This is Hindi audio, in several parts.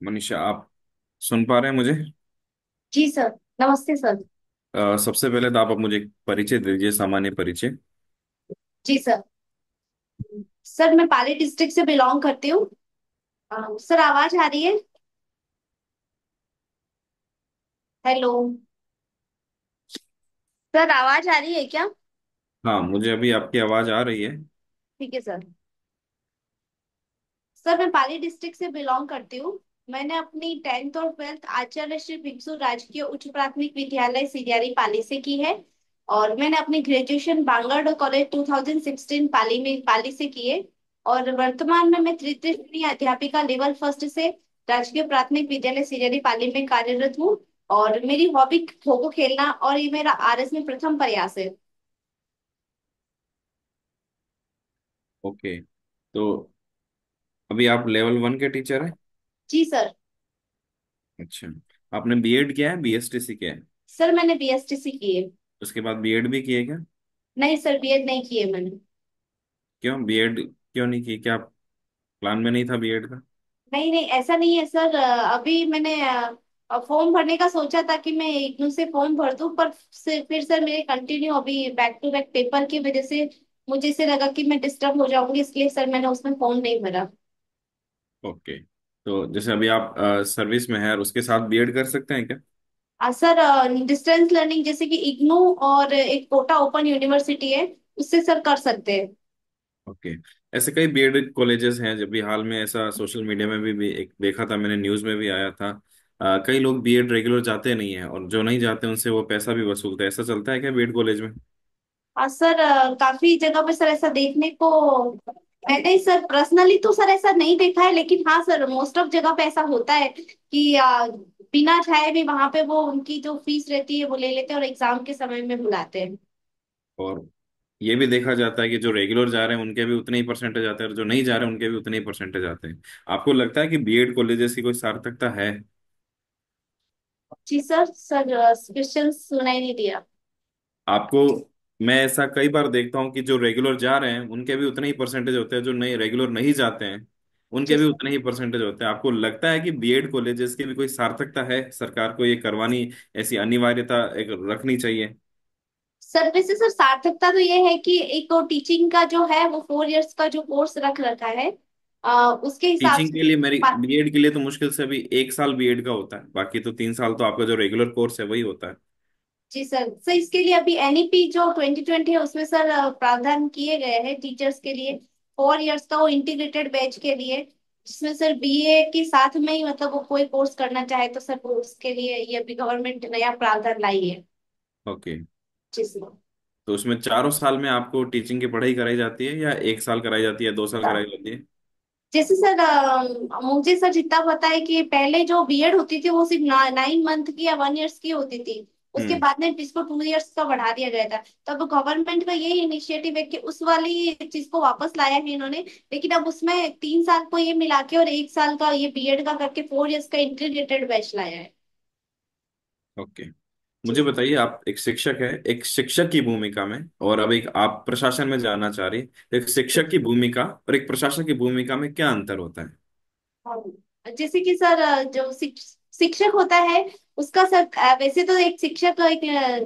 मनीषा, आप सुन पा रहे हैं मुझे? जी सर। नमस्ते सर। सबसे पहले तो आप मुझे एक परिचय दे दीजिए, सामान्य परिचय। जी सर। सर मैं पाली डिस्ट्रिक्ट से बिलोंग करती हूँ। सर आवाज आ रही है? हेलो। सर आवाज आ रही है क्या? हाँ, मुझे अभी आपकी आवाज आ रही है। ठीक है सर। सर मैं पाली डिस्ट्रिक्ट से बिलोंग करती हूँ। मैंने अपनी 10th और 12th आचार्य श्री भिक्षु राजकीय उच्च प्राथमिक विद्यालय सिरियारी पाली से की है। और मैंने अपनी ग्रेजुएशन बांगड़ कॉलेज 2016 पाली से की है। और वर्तमान में मैं तृतीय श्रेणी अध्यापिका लेवल फर्स्ट से राजकीय प्राथमिक विद्यालय सिरियारी पाली में कार्यरत हूँ। और मेरी हॉबी खो खो खेलना और ये मेरा आरएस में प्रथम प्रयास है। ओके। तो अभी आप लेवल 1 के टीचर हैं? जी सर। अच्छा। आपने बीएड किया है, बीएसटीसी किया है? सर मैंने बीएसटीसी की है। उसके बाद बीएड भी किए क्या? नहीं सर, बीएड नहीं की है मैंने। क्यों बीएड क्यों नहीं की? क्या प्लान में नहीं था बीएड का? नहीं नहीं, ऐसा नहीं है सर। अभी मैंने फॉर्म भरने का सोचा था कि मैं इग्नू से फॉर्म भर दूं, पर फिर सर मेरे कंटिन्यू अभी बैक टू बैक पेपर की वजह से मुझे इसे लगा कि मैं डिस्टर्ब हो जाऊंगी, इसलिए सर मैंने उसमें फॉर्म नहीं भरा। ओके। तो जैसे अभी आप सर्विस में हैं और उसके साथ बीएड कर सकते हैं क्या? सर डिस्टेंस लर्निंग जैसे कि इग्नू और एक कोटा ओपन यूनिवर्सिटी है, उससे सर कर सकते हैं। ओके। ऐसे कई बीएड कॉलेजेस हैं, जब भी हाल में ऐसा सोशल मीडिया में भी एक देखा था मैंने, न्यूज़ में भी आया था। कई लोग बीएड रेगुलर जाते नहीं हैं और जो नहीं जाते उनसे वो पैसा भी वसूलते हैं। ऐसा चलता है क्या बीएड कॉलेज में? सर काफी जगह पे सर ऐसा देखने को मैंने सर पर्सनली तो सर ऐसा नहीं देखा है, लेकिन हाँ सर मोस्ट ऑफ जगह पे ऐसा होता है कि बिना चाहे भी वहां पे वो उनकी जो फीस रहती है वो ले लेते हैं और एग्जाम के समय में बुलाते हैं। और ये भी देखा जाता है कि जो रेगुलर जा रहे हैं उनके भी उतने ही परसेंटेज आते हैं और जो नहीं जा रहे हैं उनके भी उतने ही परसेंटेज आते हैं। आपको लगता है कि बीएड कॉलेजेस की कोई सार्थकता है? जी सर। सर क्वेश्चन सुनाई नहीं दिया। आपको, मैं ऐसा कई बार देखता हूँ कि जो रेगुलर जा रहे हैं उनके भी उतने ही परसेंटेज होते हैं, जो नहीं रेगुलर नहीं जाते हैं उनके जी भी सर। उतने ही परसेंटेज होते हैं। आपको लगता है कि बीएड कॉलेजेस की भी कोई सार्थकता है? सरकार को ये करवानी, ऐसी अनिवार्यता एक रखनी चाहिए? सर वैसे सर सार्थकता तो ये है कि एक तो टीचिंग का जो है वो 4 इयर्स का जो कोर्स रख रखा है, उसके हिसाब टीचिंग से। के लिए मेरी, बीएड के लिए तो मुश्किल से अभी 1 साल बीएड का होता है, बाकी तो 3 साल तो आपका जो रेगुलर कोर्स है वही होता है। जी सर। सर इसके लिए अभी एनईपी जो 2020 है उसमें सर प्रावधान किए गए हैं टीचर्स के लिए। 4 इयर्स का वो इंटीग्रेटेड बैच के लिए, जिसमें सर बीए के साथ में ही मतलब वो कोई कोर्स करना चाहे तो सर वो उसके लिए ये अभी गवर्नमेंट नया प्रावधान लाई है। ओके। जी सर। तो उसमें चारों साल में आपको टीचिंग की पढ़ाई कराई जाती है या 1 साल कराई जाती है, 2 साल कराई जाती है? जैसे सर मुझे सर जितना पता है कि पहले जो बीएड होती थी वो सिर्फ 9 मंथ की या 1 इयर्स की होती थी। उसके हम्म। बाद में इसको 2 इयर्स का बढ़ा दिया गया था। तब गवर्नमेंट का यही इनिशिएटिव है कि उस वाली चीज को वापस लाया है इन्होंने। लेकिन अब उसमें 3 साल को ये मिला के और 1 साल का ये बीएड का करके 4 इयर्स का इंटीग्रेटेड बैच लाया है। ओके। जी मुझे सर। बताइए, आप एक शिक्षक है, एक शिक्षक की भूमिका में और अब एक आप प्रशासन में जाना चाह रही हैं। एक शिक्षक की भूमिका और एक प्रशासक की भूमिका में क्या अंतर होता है? हाँ। जैसे कि सर जो शिक्षक होता है उसका सर वैसे तो एक शिक्षक एक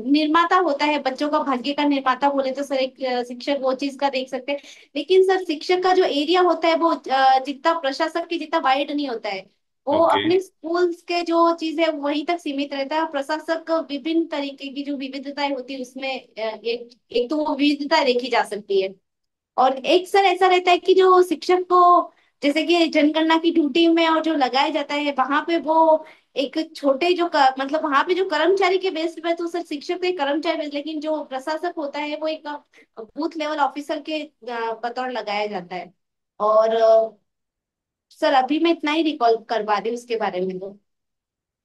निर्माता होता है, बच्चों का भाग्य का निर्माता बोले तो सर एक शिक्षक वो चीज का देख सकते हैं। लेकिन सर शिक्षक का जो एरिया होता है वो जितना प्रशासक की जितना वाइड नहीं होता है। वो ओके। अपने स्कूल्स के जो चीज है वहीं तक सीमित रहता है। प्रशासक को विभिन्न तरीके की जो विविधताएं होती है उसमें एक एक तो वो विविधता देखी जा सकती है। और एक सर ऐसा रहता है कि जो शिक्षक को जैसे कि जनगणना की ड्यूटी में और जो लगाया जाता है वहां पे वो एक छोटे जो मतलब वहां पे जो कर्मचारी के बेस पे तो सर शिक्षक तो एक कर्मचारी बेस, लेकिन जो प्रशासक होता है वो एक बूथ लेवल ऑफिसर के बतौर लगाया जाता है। और सर अभी मैं इतना ही रिकॉल करवा रही हूँ उसके बारे में, तो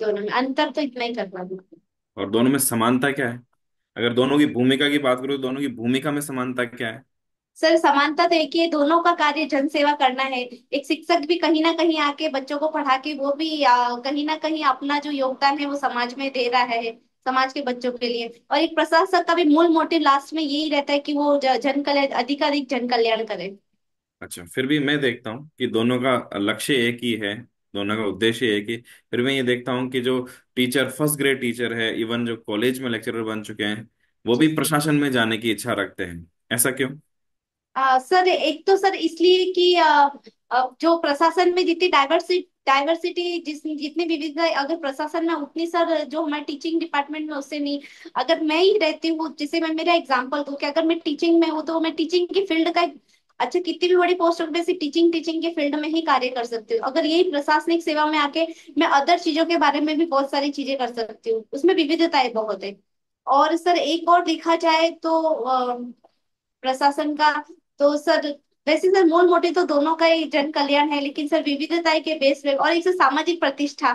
दोनों में अंतर तो इतना ही करवा दूँ। और दोनों में समानता क्या है? अगर दोनों की भूमिका की बात करूं तो दोनों की भूमिका में समानता क्या है? सर समानता तो एक ही है, दोनों का कार्य जन सेवा करना है। एक शिक्षक भी कहीं ना कहीं आके बच्चों को पढ़ा के वो भी कहीं ना कहीं अपना जो योगदान है वो समाज में दे रहा है, समाज के बच्चों के लिए। और एक प्रशासक का भी मूल मोटिव लास्ट में यही रहता है कि वो जन कल्याण अधिक जन कल्याण करे। अच्छा, फिर भी मैं देखता हूँ कि दोनों का लक्ष्य एक ही है, दोनों का उद्देश्य है कि, फिर मैं ये देखता हूँ कि जो टीचर, फर्स्ट ग्रेड टीचर है, इवन जो कॉलेज में लेक्चरर बन चुके हैं, वो जी भी सर। प्रशासन में जाने की इच्छा रखते हैं। ऐसा क्यों? सर एक तो सर इसलिए कि जो प्रशासन में जितनी डाइवर्सिटी जितनी विविधता है, अगर प्रशासन में उतनी सर जो हमारे टीचिंग डिपार्टमेंट में उससे नहीं। अगर मैं ही रहती हूँ, जैसे मैं मेरा एग्जांपल दूं कि अगर मैं टीचिंग में हूँ तो मैं टीचिंग की फील्ड का अच्छा कितनी भी बड़ी पोस्ट वैसे टीचिंग टीचिंग के फील्ड में ही कार्य कर सकती हूँ। अगर यही प्रशासनिक सेवा में आके मैं अदर चीजों के बारे में भी बहुत सारी चीजें कर सकती हूँ, उसमें विविधताएं बहुत है। और सर एक और देखा जाए तो प्रशासन का, तो सर वैसे सर मूल मोटिव तो दोनों का ही जन कल्याण है, लेकिन सर विविधता के बेस पे और एक सर सामाजिक प्रतिष्ठा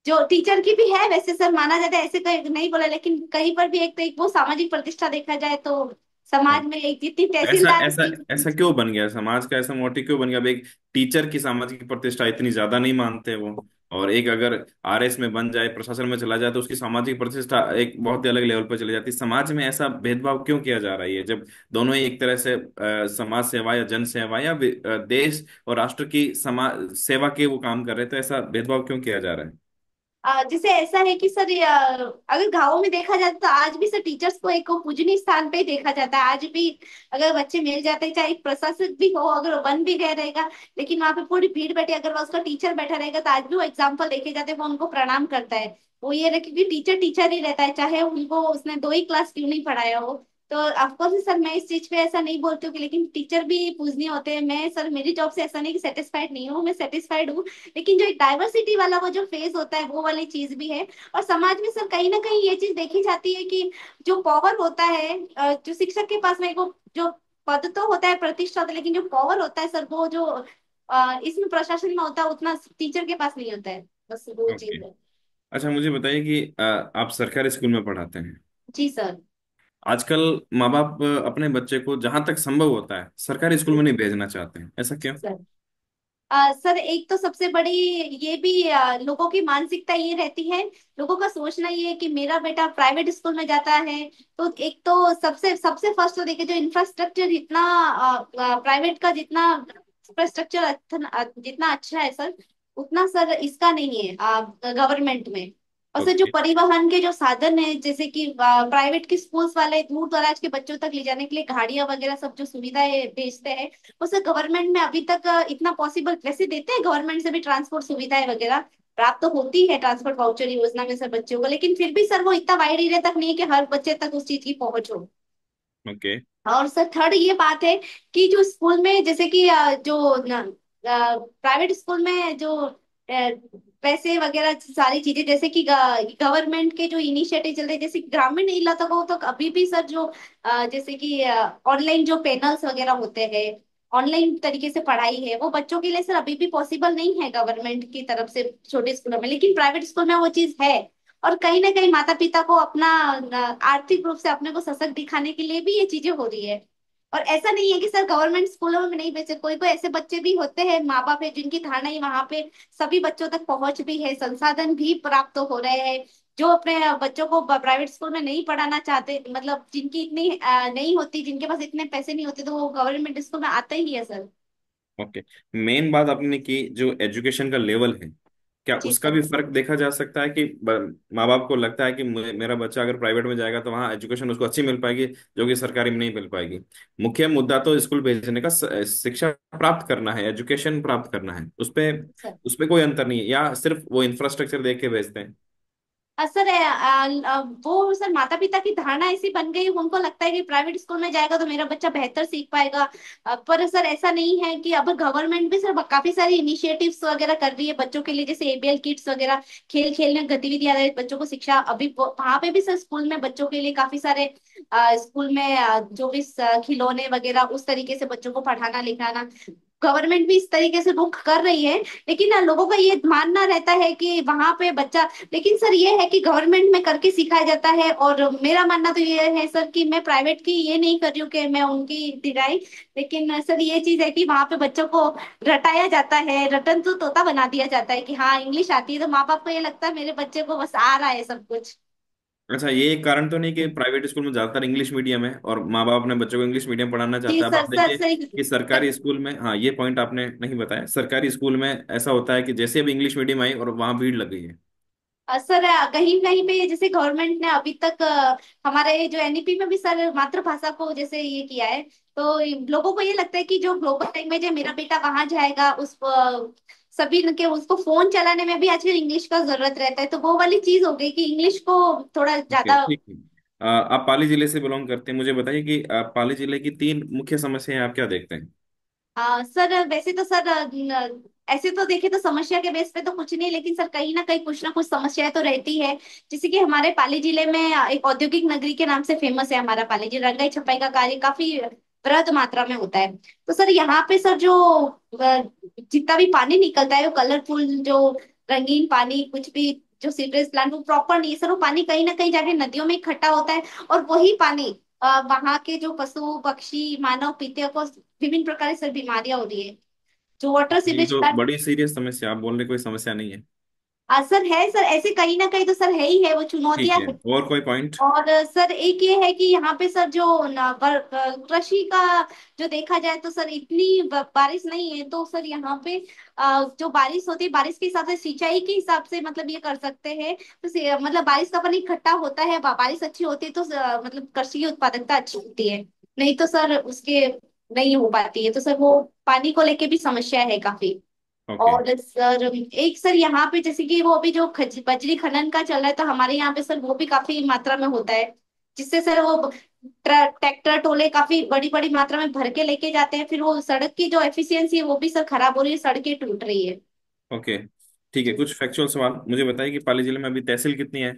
जो टीचर की भी है वैसे सर माना जाता है, ऐसे कहीं नहीं बोला, लेकिन कहीं पर भी एक तो एक वो सामाजिक प्रतिष्ठा देखा जाए तो समाज में एक जितनी ऐसा तहसीलदार ऐसा की। ऐसा क्यों बन गया? समाज का ऐसा मोटिव क्यों बन गया? अब एक टीचर की सामाजिक प्रतिष्ठा इतनी ज्यादा नहीं मानते वो, और एक अगर आरएस में बन जाए, प्रशासन में चला जाए, तो उसकी सामाजिक प्रतिष्ठा एक बहुत ही अलग लेवल पर चली जाती है। समाज में ऐसा भेदभाव क्यों किया जा रहा है, जब दोनों ही एक तरह से समाज सेवा या जन सेवा या देश और राष्ट्र की समाज सेवा के वो काम कर रहे हैं, तो ऐसा भेदभाव क्यों किया जा रहा है? जैसे ऐसा है कि सर अगर गांवों में देखा जाए तो आज भी सर टीचर्स को एक पूजनीय स्थान पे ही देखा जाता है आज भी। अगर बच्चे मिल जाते हैं, चाहे एक प्रशासक भी हो, अगर वो बन भी गया रहेगा, लेकिन वहां पे पूरी भीड़ बैठी, अगर वह उसका टीचर बैठा रहेगा तो आज भी वो एग्जाम्पल देखे जाते हैं, वो उनको प्रणाम करता है। वो ये रहे क्योंकि टीचर टीचर ही रहता है, चाहे उनको उसने दो ही क्लास क्यों नहीं पढ़ाया हो। तो ऑफकोर्स सर मैं इस चीज पे ऐसा नहीं बोलती हूँ कि लेकिन टीचर भी पूजनीय होते हैं। मैं सर मेरी जॉब से ऐसा नहीं कि सेटिस्फाइड नहीं हूँ, मैं सेटिस्फाइड हूँ। लेकिन जो एक डाइवर्सिटी वाला वो जो फेज होता है वो वाली चीज भी है। और समाज में सर कहीं ना कहीं ये चीज देखी जाती है कि जो पावर होता है जो शिक्षक के पास में वो जो पद तो होता है, प्रतिष्ठा होता है, लेकिन जो पावर होता है सर वो जो इसमें प्रशासन में होता है उतना टीचर के पास नहीं होता है। बस वो ओके। चीज है। अच्छा, मुझे बताइए कि आप सरकारी स्कूल में पढ़ाते हैं। जी सर। आजकल माँ बाप अपने बच्चे को जहां तक संभव होता है सरकारी स्कूल में नहीं भेजना चाहते हैं, ऐसा क्यों? सर सर एक तो सबसे बड़ी ये भी लोगों की मानसिकता ये रहती है, लोगों का सोचना ये है कि मेरा बेटा प्राइवेट स्कूल में जाता है तो एक तो सबसे सबसे फर्स्ट तो देखे जो इंफ्रास्ट्रक्चर जितना प्राइवेट का जितना इंफ्रास्ट्रक्चर जितना अच्छा है सर, उतना सर इसका नहीं है गवर्नमेंट में। और सर जो ओके। परिवहन के जो साधन है, जैसे कि प्राइवेट के स्कूल्स वाले दूर दराज के बच्चों तक ले जाने के लिए गाड़ियां वगैरह सब जो सुविधाएं भेजते हैं, वो सर गवर्नमेंट में अभी तक इतना पॉसिबल वैसे देते हैं, गवर्नमेंट से भी ट्रांसपोर्ट सुविधाएं वगैरह प्राप्त तो होती है ट्रांसपोर्ट वाउचर योजना में सर बच्चों को, लेकिन फिर भी सर वो इतना वाइड एरिया तक नहीं है कि हर बच्चे तक उस चीज की पहुंच हो। ओके। और सर थर्ड ये बात है कि जो स्कूल में जैसे कि जो प्राइवेट स्कूल में जो पैसे वगैरह सारी चीजें, जैसे कि गवर्नमेंट के जो इनिशिएटिव चल रहे हैं, जैसे कि ग्रामीण इलाकों को तो अभी भी सर जो जैसे कि ऑनलाइन जो पैनल्स वगैरह होते हैं, ऑनलाइन तरीके से पढ़ाई है, वो बच्चों के लिए सर अभी भी पॉसिबल नहीं है गवर्नमेंट की तरफ से छोटे स्कूलों में, लेकिन प्राइवेट स्कूल में वो चीज है। और कहीं ना कहीं माता पिता को अपना आर्थिक रूप से अपने को सशक्त दिखाने के लिए भी ये चीजें हो रही है। और ऐसा नहीं है कि सर गवर्नमेंट स्कूलों में नहीं भेजे, कोई कोई ऐसे बच्चे भी होते हैं, माँ बाप है जिनकी धारणा ही वहां पे सभी बच्चों तक पहुंच भी है, संसाधन भी प्राप्त हो रहे हैं, जो अपने बच्चों को प्राइवेट स्कूल में नहीं पढ़ाना चाहते, मतलब जिनकी इतनी नहीं होती, जिनके पास इतने पैसे नहीं होते, तो वो गवर्नमेंट स्कूल में आते ही है सर। ओके। मेन बात आपने की जो एजुकेशन का लेवल है, क्या जी उसका सर। भी फर्क देखा जा सकता है कि माँ बाप को लगता है कि मेरा बच्चा अगर प्राइवेट में जाएगा तो वहाँ एजुकेशन उसको अच्छी मिल पाएगी, जो कि सरकारी में नहीं मिल पाएगी? मुख्य मुद्दा तो स्कूल भेजने का शिक्षा प्राप्त करना है, एजुकेशन प्राप्त करना है। सर उस पे कोई अंतर नहीं है, या सिर्फ वो इंफ्रास्ट्रक्चर देख के भेजते हैं? सर वो सर माता पिता की धारणा ऐसी बन गई, उनको लगता है कि प्राइवेट स्कूल में जाएगा तो मेरा बच्चा बेहतर सीख पाएगा। पर सर ऐसा नहीं है कि अब गवर्नमेंट भी सर काफी सारी इनिशिएटिव्स वगैरह कर रही है बच्चों के लिए, जैसे एबीएल किट्स वगैरह, खेल खेल में गतिविधियां आधारित बच्चों को शिक्षा, अभी वहां पे भी सर स्कूल में बच्चों के लिए काफी सारे स्कूल में जो भी खिलौने वगैरह उस तरीके से बच्चों को पढ़ाना लिखाना गवर्नमेंट भी इस तरीके से रुख कर रही है। लेकिन लोगों का ये मानना रहता है कि वहां पे बच्चा, लेकिन सर ये है कि गवर्नमेंट में करके सिखाया जाता है, और मेरा मानना तो ये है सर कि मैं प्राइवेट की ये नहीं कर रही हूँ कि मैं उनकी दिलाई, लेकिन सर ये चीज है कि वहां पे बच्चों को रटाया जाता है, रटन तो तोता बना दिया जाता है कि हाँ इंग्लिश आती है, तो माँ बाप को ये लगता है मेरे बच्चे को बस आ रहा है सब कुछ। अच्छा, ये एक कारण तो नहीं कि प्राइवेट स्कूल में ज्यादातर इंग्लिश मीडियम है और माँ बाप अपने बच्चों को इंग्लिश मीडियम पढ़ाना जी चाहता है। अब सर, आप सर देखिए सही। कि सरकारी स्कूल में, हाँ ये पॉइंट आपने नहीं बताया, सरकारी स्कूल में ऐसा होता है कि जैसे अब इंग्लिश मीडियम आई और वहां भीड़ लग गई है। सर कहीं कहीं पे जैसे गवर्नमेंट ने अभी तक हमारे जो एनईपी में भी सर मातृभाषा को जैसे ये किया है, तो लोगों को ये लगता है कि जो ग्लोबल लैंग्वेज है मेरा बेटा वहां जाएगा, उस सभी के उसको फोन चलाने में भी आजकल इंग्लिश का जरूरत रहता है, तो वो वाली चीज हो गई कि इंग्लिश को थोड़ा ओके, ज्यादा। ठीक है। आप पाली जिले से बिलोंग करते हैं, मुझे बताइए कि पाली जिले की तीन मुख्य समस्याएं आप क्या देखते हैं। सर वैसे तो सर ऐसे तो देखे तो समस्या के बेस पे तो कुछ नहीं, लेकिन सर कहीं ना कुछ समस्याएं तो रहती है। जैसे कि हमारे पाली जिले में एक औद्योगिक नगरी के नाम से फेमस है हमारा पाली जिला, रंगाई छपाई का कार्य काफी बृहद मात्रा में होता है। तो सर यहाँ पे सर जो जितना भी पानी निकलता है वो कलरफुल जो रंगीन पानी कुछ भी जो सीवरेज प्लांट वो प्रॉपर नहीं है सर, वो पानी कहीं ना कहीं जाके नदियों में इकट्ठा होता है। और वही पानी वहां के जो पशु पक्षी मानव पीते हैं को विभिन्न प्रकार से बीमारियां हो रही है जो वाटर ये सीवेज तो प्लांट। बड़ी सीरियस समस्या, आप बोल रहे कोई समस्या नहीं है। सर है सर, ऐसे कहीं ना कहीं तो सर है ही है, वो ठीक चुनौतियां है, हैं। और कोई पॉइंट। और सर एक ये है कि यहाँ पे सर जो कृषि का जो देखा जाए तो सर इतनी बारिश नहीं है, तो सर यहाँ पे जो बारिश होती है बारिश के हिसाब से सिंचाई के हिसाब से मतलब ये कर सकते हैं। तो मतलब बारिश का पानी इकट्ठा होता है, बारिश अच्छी होती है तो मतलब कृषि की उत्पादकता अच्छी होती है। नहीं तो सर उसके नहीं हो पाती है, तो सर वो पानी को लेके भी समस्या है काफी। ओके। और सर एक सर यहाँ पे जैसे कि वो अभी जो बजरी खनन का चल रहा है, तो हमारे यहाँ पे सर वो भी काफी मात्रा में होता है, जिससे सर वो ट्रैक्टर टोले काफी बड़ी बड़ी मात्रा में भर के लेके जाते हैं, फिर वो सड़क की जो एफिशिएंसी है वो भी सर खराब हो रही है, सड़कें टूट रही है। ओके, ठीक है, कुछ फैक्चुअल सवाल मुझे बताइए कि पाली जिले में अभी तहसील कितनी है।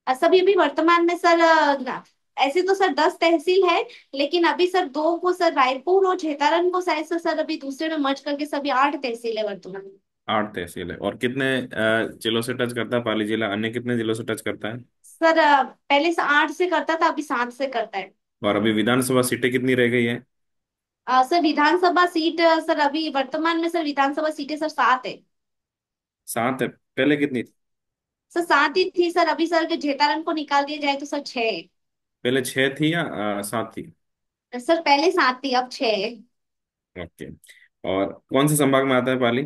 सभी अभी वर्तमान में सर ऐसे तो सर 10 तहसील है, लेकिन अभी सर दो को सर रायपुर और झेतारन को शायद से सर अभी दूसरे में मर्ज करके सभी 8 तहसील है वर्तमान में। 8 तहसील है, और कितने जिलों से टच करता है पाली जिला, अन्य कितने जिलों से टच करता है। सर पहले से 8 से करता था, अभी 7 से करता है। और अभी विधानसभा सीटें कितनी रह गई है। सर विधानसभा सीट सर अभी वर्तमान में सर विधानसभा सीटें सर 7 है। 7 है, पहले कितनी थी। सर 7 ही थी सर, अभी सर के जेतारन को निकाल दिया जाए तो सर 6 है। पहले 6 थी या 7 थी। सर पहले 7 थी, अब 6 है। ओके। और कौन से संभाग में आता है पाली।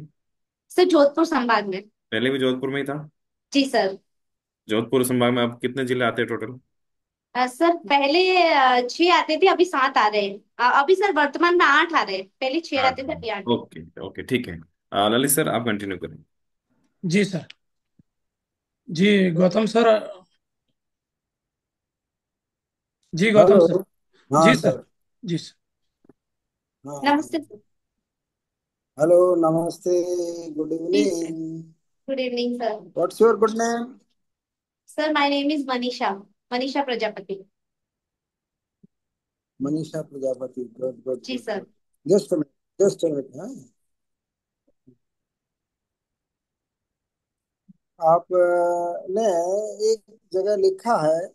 सर जोधपुर संभाग में। पहले भी जोधपुर में ही था। जी सर। जोधपुर संभाग में अब कितने जिले आते हैं टोटल। सर पहले 6 आते थे, अभी 7 आ रहे हैं। अभी सर वर्तमान में 8 आ रहे हैं, पहले 6 आठ। आते थे अभी 8। ओके ओके, ठीक है। ललित सर, आप कंटिन्यू करें। जी सर। जी गौतम सर। जी गौतम हेलो। सर। हाँ जी सर। सर। जी सर। नमस्ते हाँ। सर। हेलो, नमस्ते। गुड जी evening. Good evening sir. What's your good name? Sir my name is Manisha, Manisha Prajapati. Manisha Prajapati. Good good जी good sir. Good. Just a minute, just a minute. हाँ, आप ने एक जगह लिखा है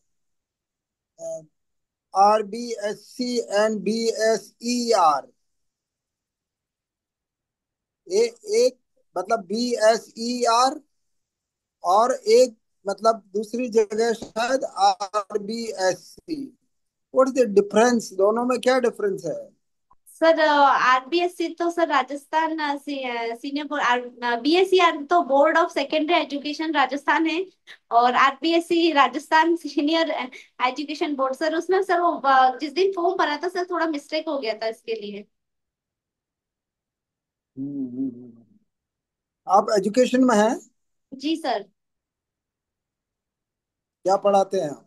RBSc एंड BSER। एक मतलब BSER, और एक मतलब दूसरी जगह शायद RBSC। What is the difference, दोनों में क्या डिफरेंस है? सर आरबीएससी तो sir Rajasthan senior board, BSC तो board of secondary education Rajasthan है। और RBSC Rajasthan senior education board sir, उसमें सर वो जिस दिन फॉर्म भरा था सर थोड़ा मिस्टेक हो गया था इसके लिए। आप एजुकेशन में हैं? जी सर। क्या पढ़ाते हैं आप?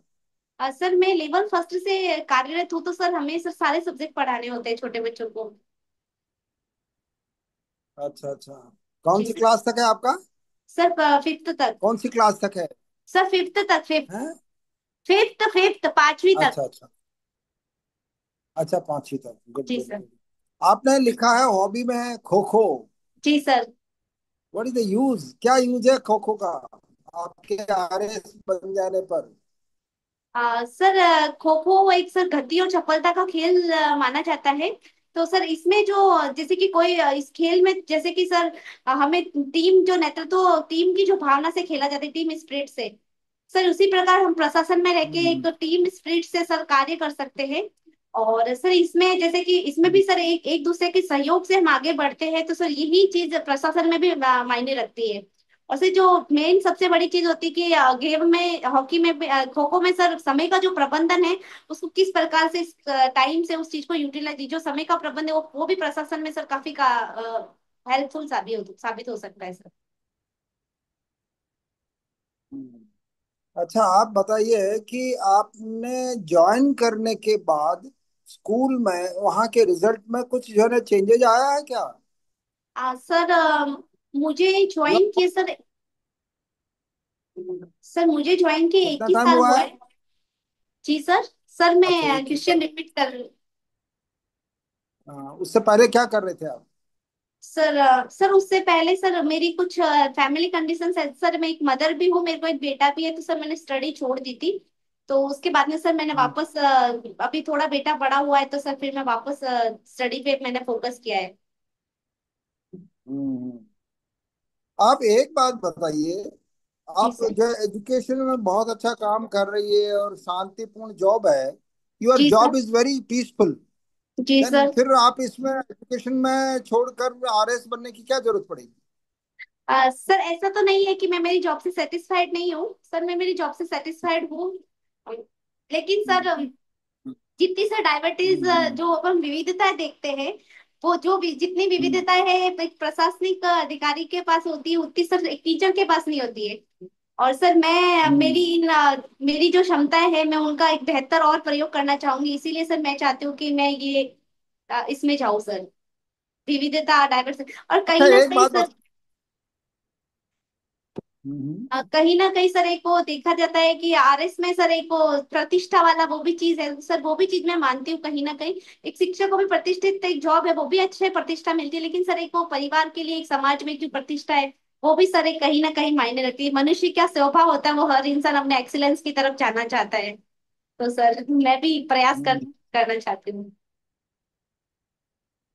सर मैं लेवल फर्स्ट से कार्यरत हूँ, तो सर हमें सर सारे सब्जेक्ट पढ़ाने होते हैं छोटे बच्चों को। अच्छा अच्छा। कौन जी सी सर। क्लास तक है आपका? सर फिफ्थ तक। कौन सी क्लास तक है? सर फिफ्थ तक, फिफ्थ। हैं? फिफ्थ फिफ्थ 5वीं तक। अच्छा अच्छा। अच्छा, पांचवी तक। गुड जी गुड सर। गुड। आपने लिखा है हॉबी में है खो खो। जी sir. What is the use, क्या यूज है खो खो का आपके RS बन जाने पर? सर खो खो एक सर गति और चपलता का खेल माना जाता है। तो सर इसमें जो जैसे कि कोई इस खेल में जैसे कि सर हमें टीम जो नेतृत्व टीम की जो भावना से खेला जाता है, टीम स्पिरिट से। सर उसी प्रकार हम प्रशासन में रह के हम्म एक टीम स्पिरिट से सर कार्य कर सकते हैं। और सर इसमें जैसे कि इसमें भी हम्म सर एक एक दूसरे के सहयोग से हम आगे बढ़ते हैं, तो सर यही चीज प्रशासन में भी मायने रखती है। और सर जो मेन सबसे बड़ी चीज होती है कि गेम में, हॉकी में खो खो में सर समय का जो प्रबंधन है, उसको किस प्रकार से टाइम से उस चीज को यूटिलाइज, जो समय का प्रबंध है वो भी प्रशासन में सर काफी का हेल्पफुल साबित हो सकता है सर। हम्म। अच्छा, आप बताइए कि आपने ज्वाइन करने के बाद स्कूल में वहाँ के रिजल्ट में कुछ जो है ना चेंजेज आया है क्या? सर मुझे ज्वाइन मतलब किए सर। सर मुझे ज्वाइन किए एक कितना ही टाइम साल हुआ हुआ है? है। जी सर। सर अच्छा, मैं एक ही क्वेश्चन साल। रिपीट कर। हाँ, उससे पहले क्या कर रहे थे आप? सर सर उससे पहले सर मेरी कुछ फैमिली कंडीशंस है सर, मैं एक मदर भी हूँ, मेरे को एक बेटा भी है, तो सर मैंने स्टडी छोड़ दी थी। तो उसके बाद में सर मैंने हम्म वापस अभी थोड़ा बेटा बड़ा हुआ है, तो सर फिर मैं वापस स्टडी पे मैंने फोकस किया है। हम्म। आप एक बात बताइए, जी आप सर। जो एजुकेशन में बहुत अच्छा काम कर रही है और शांतिपूर्ण जॉब है, योर जी sir. Job is very peaceful, जी देन सर। फिर आप इसमें एजुकेशन में छोड़कर आरएस बनने की क्या जरूरत पड़ेगी? सर ऐसा तो नहीं है कि मैं मेरी जॉब से सेटिस्फाइड नहीं हूँ सर, मैं मेरी जॉब से सेटिस्फाइड हूँ। लेकिन सर हम्म जितनी सर डायवर्सिटीज, हम्म जो अपन विविधताएं देखते हैं, वो जो भी जितनी हम्म विविधताएं है एक प्रशासनिक अधिकारी के पास होती है, उतनी सर एक टीचर के पास नहीं होती है। और सर मैं हम्म। मेरी जो क्षमताएं है मैं उनका एक बेहतर और प्रयोग करना चाहूंगी, इसीलिए सर मैं चाहती हूँ कि मैं ये इसमें जाऊँ सर, विविधता डायवर्सिटी। और अच्छा, कहीं ना एक कहीं बात सर बता। हम्म कहीं ना कहीं सर एक वो देखा जाता है कि आरएस में सर एक वो प्रतिष्ठा वाला वो भी चीज है सर, वो भी चीज मैं मानती हूँ कहीं ना कहीं। एक शिक्षक को भी प्रतिष्ठित एक जॉब है, वो भी अच्छे प्रतिष्ठा मिलती है, लेकिन सर एक वो परिवार के लिए एक समाज में एक जो प्रतिष्ठा है, वो भी सर एक कहीं ना कहीं मायने रखती है। मनुष्य क्या स्वभाव होता है, वो हर इंसान अपने एक्सीलेंस की तरफ जाना चाहता है। तो सर मैं भी प्रयास हम्म। करना चाहती हूँ।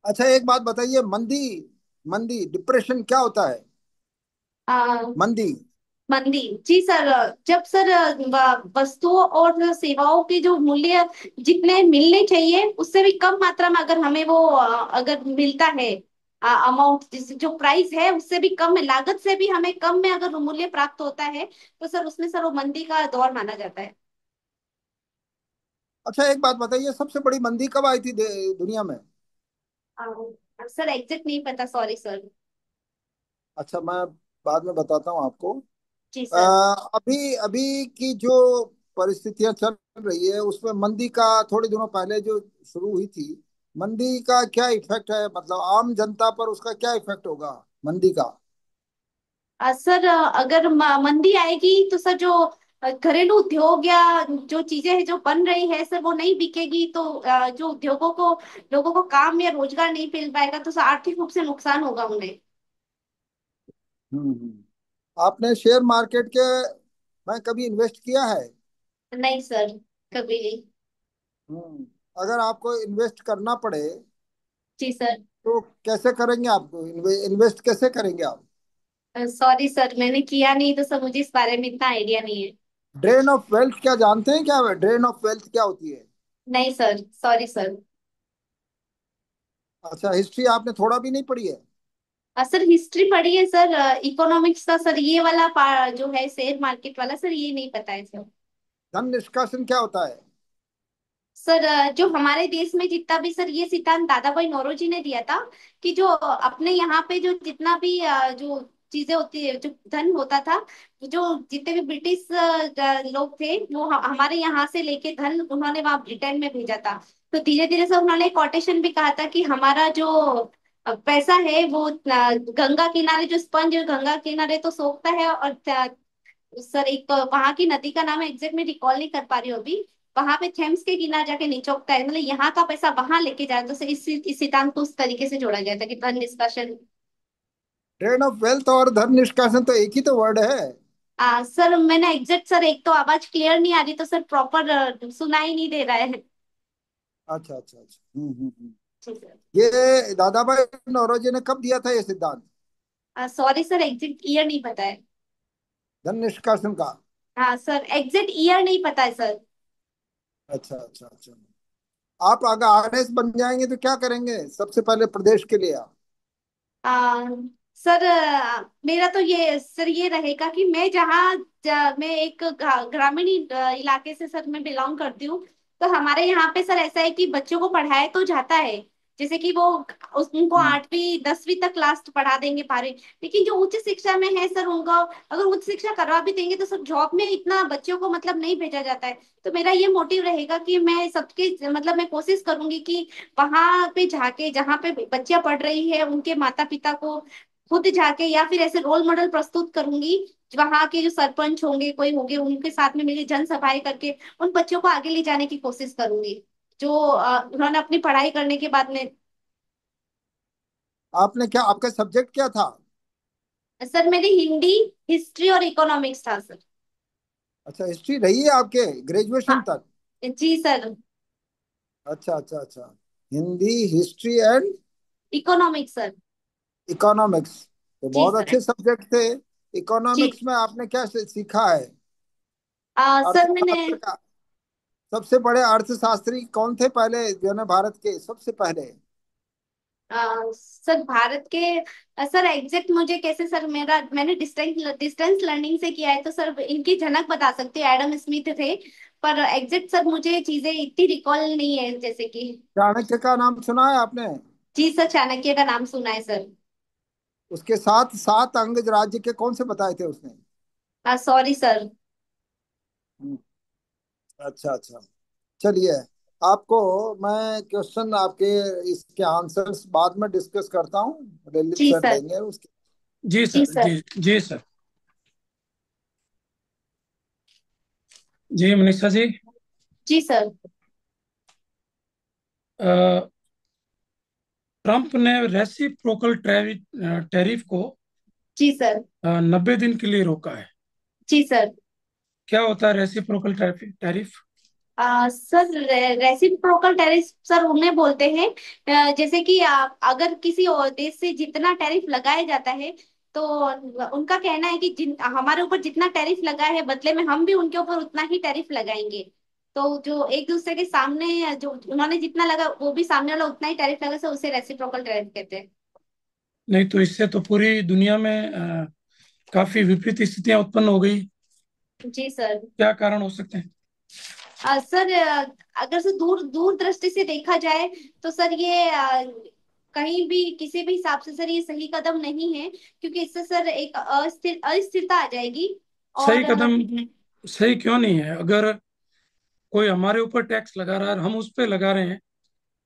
अच्छा, एक बात बताइए, मंदी, मंदी डिप्रेशन क्या होता है? मंदी। मंदी। जी सर। जब सर वस्तुओं और सेवाओं के जो मूल्य जितने मिलने चाहिए उससे भी कम मात्रा में अगर हमें वो अगर मिलता है अमाउंट, जिस जो प्राइस है उससे भी कम में, लागत से भी हमें कम में अगर मूल्य प्राप्त होता है, तो सर उसमें सर वो मंदी का दौर माना जाता है। अच्छा, एक बात बताइए, सबसे बड़ी मंदी कब आई थी दुनिया में? सर एग्जैक्ट नहीं पता, सॉरी सर। अच्छा, मैं बाद में बताता हूँ आपको। जी सर। अभी अभी की जो परिस्थितियां चल रही है उसमें मंदी का थोड़े दिनों पहले जो शुरू हुई थी, मंदी का क्या इफेक्ट है, मतलब आम जनता पर उसका क्या इफेक्ट होगा मंदी का? सर अगर मंदी आएगी तो सर जो घरेलू उद्योग या जो चीजें हैं जो बन रही है सर वो नहीं बिकेगी, तो जो उद्योगों को, लोगों को काम या रोजगार नहीं मिल पाएगा, तो सर आर्थिक रूप से नुकसान होगा उन्हें। आपने शेयर मार्केट के में कभी इन्वेस्ट किया है? नहीं सर, कभी नहीं। हम्म। अगर आपको इन्वेस्ट करना पड़े जी सर। तो कैसे करेंगे? आपको इन्वेस्ट कैसे करेंगे आप? सॉरी सर, मैंने किया नहीं, तो सर मुझे इस बारे में इतना आइडिया नहीं है। ड्रेन ऑफ वेल्थ क्या जानते हैं? क्या ड्रेन ऑफ वेल्थ क्या होती है? नहीं सर, सॉरी सर। अच्छा, हिस्ट्री आपने थोड़ा भी नहीं पढ़ी है? सर हिस्ट्री पढ़ी है सर, इकोनॉमिक्स का सर ये वाला जो है शेयर मार्केट वाला सर, ये नहीं पता है सर। धन निष्कासन क्या होता है? सर जो हमारे देश में जितना भी सर ये सिद्धांत दादा भाई नौरोजी ने दिया था कि जो अपने यहाँ पे जो जितना भी जो चीजें होती है, जो धन होता था, जो जितने भी ब्रिटिश लोग थे वो हमारे यहाँ से लेके धन उन्होंने वहां ब्रिटेन में भेजा था। तो धीरे धीरे से उन्होंने कोटेशन भी कहा था कि हमारा जो पैसा है वो गंगा किनारे, जो स्पंज गंगा किनारे तो सोखता है, और सर एक वहां की नदी का नाम एग्जैक्ट में रिकॉल नहीं कर पा रही हूँ अभी, वहां पे थेम्स के किनारे जाके निचोकता है, मतलब यहाँ का पैसा वहां लेके जाए, तो सर इस सिद्धांत को उस तरीके से जोड़ा गया था कि धन निष्कासन। ड्रेन ऑफ वेल्थ और धन निष्कासन तो एक ही तो वर्ड है। सर मैंने एग्जैक्ट सर, एक तो आवाज क्लियर नहीं आ रही, तो सर प्रॉपर सुनाई नहीं दे रहा है। अच्छा अच्छा अच्छा। जी सर। ये दादा भाई नौरोजी ने कब दिया था ये सिद्धांत, सॉरी सर, एग्जैक्ट क्लियर नहीं पता है। धन निष्कासन का? हाँ सर, एग्जैक्ट ईयर नहीं पता है सर। अच्छा अच्छा अच्छा। आप अगर आरएस बन जाएंगे तो क्या करेंगे सबसे पहले प्रदेश के लिए आप? आ, सर, मेरा तो ये सर ये रहेगा कि मैं मैं एक ग्रामीण इलाके से सर मैं बिलोंग करती हूँ। तो हमारे यहाँ पे सर ऐसा है कि बच्चों को पढ़ाया तो जाता है, जैसे कि वो उनको हम्म। 8वीं 10वीं तक क्लास पढ़ा देंगे पारे। लेकिन जो उच्च शिक्षा में है सर, उनका अगर उच्च शिक्षा करवा भी देंगे तो सर जॉब में इतना बच्चों को मतलब नहीं भेजा जाता है। तो मेरा ये मोटिव रहेगा कि मैं सबके मतलब मैं कोशिश करूंगी कि वहां पे जाके जहाँ पे बच्चियां पढ़ रही है उनके माता पिता को खुद जाके या फिर ऐसे रोल मॉडल प्रस्तुत करूंगी। वहां के जो सरपंच होंगे कोई होंगे उनके साथ में मिली जनसभाएं करके उन बच्चों को आगे ले जाने की कोशिश करूंगी, जो उन्होंने अपनी पढ़ाई करने के बाद में। आपने क्या, आपका सब्जेक्ट क्या था? सर मेरी हिंदी, हिस्ट्री और इकोनॉमिक्स था सर। अच्छा, हिस्ट्री रही है आपके ग्रेजुएशन हाँ तक? जी सर। अच्छा अच्छा अच्छा। Hindi, history and economics sir. Economics तो जी बहुत सर। अच्छे सब्जेक्ट थे। जी इकोनॉमिक्स में आपने क्या सीखा है? सर मैंने अर्थशास्त्र का सबसे बड़े अर्थशास्त्री कौन थे पहले, जो है भारत के सबसे पहले? सर भारत के सर एग्जैक्ट मुझे कैसे सर, मैंने डिस्टेंस डिस्टेंस लर्निंग से किया है तो सर इनकी झलक बता सकती हूँ, एडम स्मिथ थे। पर एग्जैक्ट सर मुझे चीजें इतनी रिकॉल नहीं है जैसे कि। चाणक्य का नाम सुना है आपने? जी सर, चाणक्य का नाम सुना है सर। उसके साथ सात अंग्रेज राज्य के कौन से बताए थे उसने? Sorry sir. हम्म, अच्छा अच्छा। चलिए, आपको मैं क्वेश्चन आपके इसके आंसर्स बाद में डिस्कस करता हूँ, ललित जी सर सर। देंगे उसके। जी जी सर, सर। जी जी सर। जी मनीषा जी। जी सर। अ, ट्रंप ने रेसिप्रोकल टैरिफ को जी सर। 90 दिन के लिए रोका है। जी सर। क्या होता है reciprocal tariff? Sir reciprocal tariff sir उन्हें बोलते हैं जैसे कि अगर किसी और देश से जितना टैरिफ लगाया जाता है तो उनका कहना है कि हमारे ऊपर जितना टैरिफ लगा है बदले में हम भी उनके ऊपर उतना ही टैरिफ लगाएंगे। तो जो एक दूसरे के सामने जो उन्होंने जितना लगा वो भी सामने वाला उतना ही टैरिफ लगा, सो उसे रेसिप्रोकल टैरिफ कहते हैं। नहीं तो इससे तो पूरी दुनिया में काफी विपरीत स्थितियां उत्पन्न हो गई। जी सर। क्या कारण हो सकते हैं? सर अगर से दूर दूर दृष्टि से देखा जाए तो सर ये कहीं भी किसी भी हिसाब से सर ये सही कदम नहीं है, क्योंकि इससे सर एक अस्थिरता आ जाएगी। सही और कदम सही क्यों नहीं है? अगर कोई हमारे ऊपर टैक्स लगा रहा है और हम उस पे लगा रहे हैं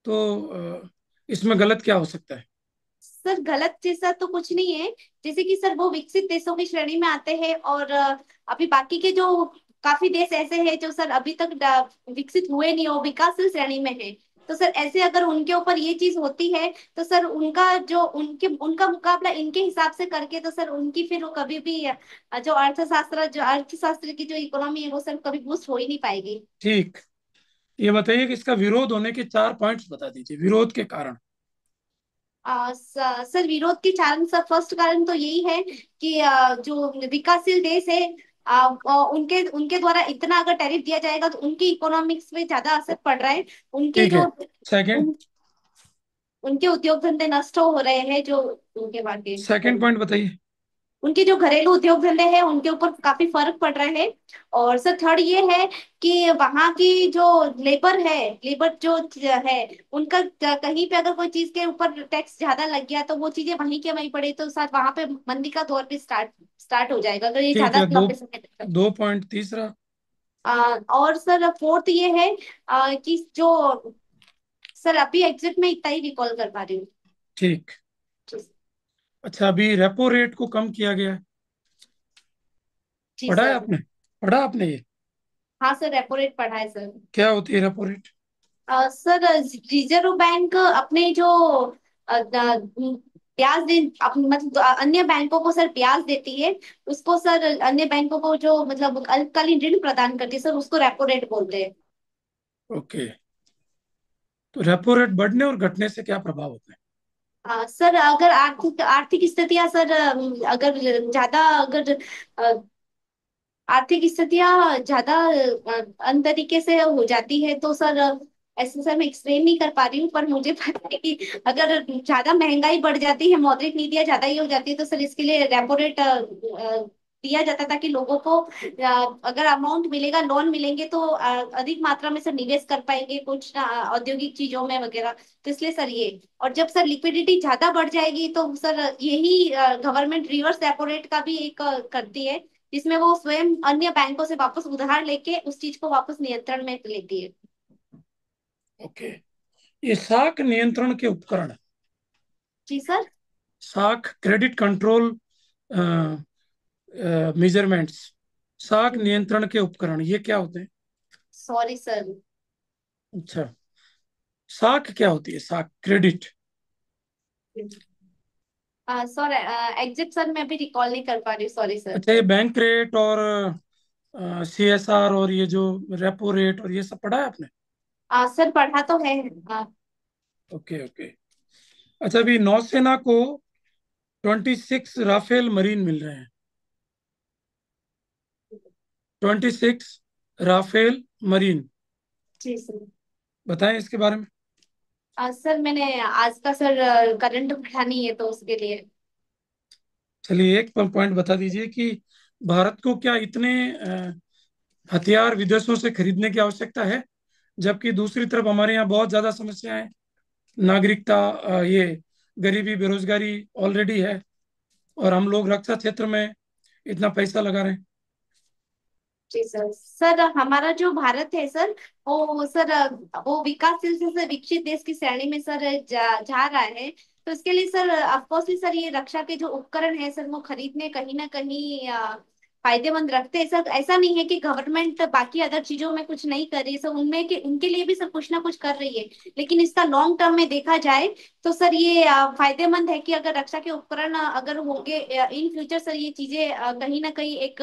तो इसमें गलत क्या हो सकता है? सर गलत जैसा तो कुछ नहीं है, जैसे कि सर वो विकसित देशों की श्रेणी में आते हैं और अभी बाकी के जो काफी देश ऐसे हैं जो सर अभी तक विकसित हुए नहीं हो, विकासशील श्रेणी में है। तो सर ऐसे अगर उनके ऊपर ये चीज होती है तो सर उनका जो उनका मुकाबला इनके हिसाब से करके तो सर उनकी फिर वो कभी भी जो अर्थशास्त्र की जो इकोनॉमी है वो सर कभी बूस्ट हो ही नहीं पाएगी। ठीक। ये बताइए कि इसका विरोध होने के 4 पॉइंट्स बता दीजिए, विरोध के कारण। सर विरोध के कारण सर फर्स्ट कारण तो यही है कि जो विकासशील देश है उनके उनके द्वारा इतना अगर टैरिफ दिया जाएगा तो उनकी इकोनॉमिक्स में ज्यादा असर पड़ रहा है। उनके ठीक जो है। सेकंड। उनके उद्योग धंधे नष्ट हो रहे हैं जो उनके बाकी सेकंड पॉइंट बताइए। उनके जो घरेलू उद्योग धंधे हैं उनके ऊपर काफी फर्क पड़ रहा है। और सर थर्ड ये है कि वहाँ की जो लेबर जो है उनका कहीं पे अगर कोई चीज के ऊपर टैक्स ज्यादा लग गया तो वो चीजें वहीं के वहीं पड़े तो साथ वहां पे मंदी का दौर भी स्टार्ट हो जाएगा अगर ये ठीक ज्यादा है। लंबे समय तक। 2 पॉइंट तीसरा। और सर फोर्थ ये है कि जो सर अभी एग्जिट में इतना ही रिकॉल कर पा रही हूँ। ठीक। अच्छा, अभी रेपो रेट को कम किया गया है। जी पढ़ा है सर। आपने? पढ़ा आपने ये? हाँ सर, रेपो रेट पढ़ा है सर। क्या होती है repo rate? Sir reserve bank अपने जो ब्याज दे मतलब अन्य बैंकों को सर ब्याज देती है, उसको सर अन्य बैंकों को जो मतलब अल्पकालीन ऋण प्रदान करती है सर उसको रेपो रेट बोलते हैं। ओके। तो रेपो रेट बढ़ने और घटने से क्या प्रभाव होता है? सर अगर आर्थिक आर्थिक स्थितियां सर अगर ज्यादा अगर आर्थिक स्थितियां ज्यादा अन तरीके से हो जाती है तो सर ऐसे सर मैं एक्सप्लेन नहीं कर पा रही हूँ, पर मुझे पता है कि अगर ज्यादा महंगाई बढ़ जाती है, मौद्रिक नीतियां ज्यादा ही हो जाती है, तो सर इसके लिए रेपो रेट दिया जाता है ताकि लोगों को अगर अमाउंट मिलेगा, लोन मिलेंगे तो अधिक मात्रा में सर निवेश कर पाएंगे कुछ औद्योगिक चीजों में वगैरह। तो इसलिए सर ये, और जब सर लिक्विडिटी ज्यादा बढ़ जाएगी तो सर यही गवर्नमेंट रिवर्स रेपो रेट का भी एक करती है, जिसमें वो स्वयं अन्य बैंकों से वापस उधार लेके उस चीज को वापस नियंत्रण में लेती है। ओके। ये साख नियंत्रण के उपकरण, जी सर। साख क्रेडिट कंट्रोल मेजरमेंट्स, साख नियंत्रण के उपकरण, ये क्या होते हैं? Sorry sir. अच्छा, साख क्या होती है? साख क्रेडिट। सर एग्जिट सर मैं अभी रिकॉल नहीं कर पा रही हूँ, सॉरी सर। अच्छा, ये बैंक रेट और सीएसआर और ये जो रेपो रेट और ये सब पढ़ा है आपने? सर पढ़ा तो है। Okay okay. अच्छा, अभी नौसेना को 26 राफेल मरीन मिल रहे हैं। 26 राफेल मरीन, जी सर। बताएं इसके बारे में। सर मैंने आज का सर करंट पढ़ा नहीं है तो उसके लिए। चलिए, एक पॉइंट बता दीजिए कि भारत को क्या इतने हथियार विदेशों से खरीदने की आवश्यकता है, जबकि दूसरी तरफ हमारे यहाँ बहुत ज्यादा समस्याएं हैं। नागरिकता, ये गरीबी, बेरोजगारी ऑलरेडी है, और हम लोग रक्षा क्षेत्र में इतना पैसा लगा रहे हैं। जी सर। सर हमारा जो भारत है सर, वो सर वो विकासशील से विकसित देश की श्रेणी में सर जा रहा है। तो इसके लिए सर ऑफकोर्सली सर ये रक्षा के जो उपकरण है सर वो खरीदने कहीं ना कहीं फायदेमंद रखते हैं सर। ऐसा नहीं है कि गवर्नमेंट बाकी अदर चीजों में कुछ नहीं कर रही है सर, उनमें के उनके लिए भी सर कुछ ना कुछ कर रही है। लेकिन इसका लॉन्ग टर्म में देखा जाए तो सर ये फायदेमंद है कि अगर रक्षा के उपकरण अगर होंगे इन फ्यूचर सर, ये चीजें कहीं ना कहीं एक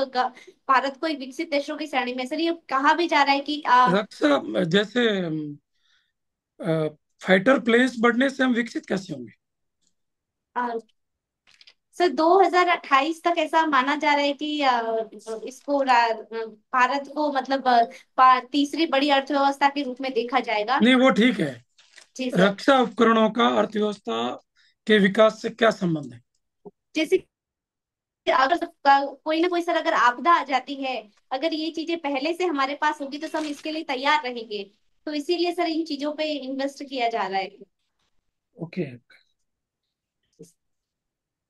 भारत को एक विकसित देशों की श्रेणी में सर ये कहा भी जा रहा है कि रक्षा जैसे फाइटर प्लेन्स बढ़ने से हम विकसित कैसे होंगे? आ, सर 2028 तक ऐसा माना जा रहा है कि इसको भारत को मतलब तीसरी बड़ी अर्थव्यवस्था के रूप में देखा जाएगा। नहीं, वो ठीक है। जी सर। रक्षा उपकरणों का अर्थव्यवस्था के विकास से क्या संबंध है? जैसे कि अगर कोई ना कोई सर अगर आपदा आ जाती है, अगर ये चीजें पहले से हमारे पास होगी तो हम इसके लिए तैयार रहेंगे। तो इसीलिए सर इन चीजों पे इन्वेस्ट किया जा रहा है। ओके।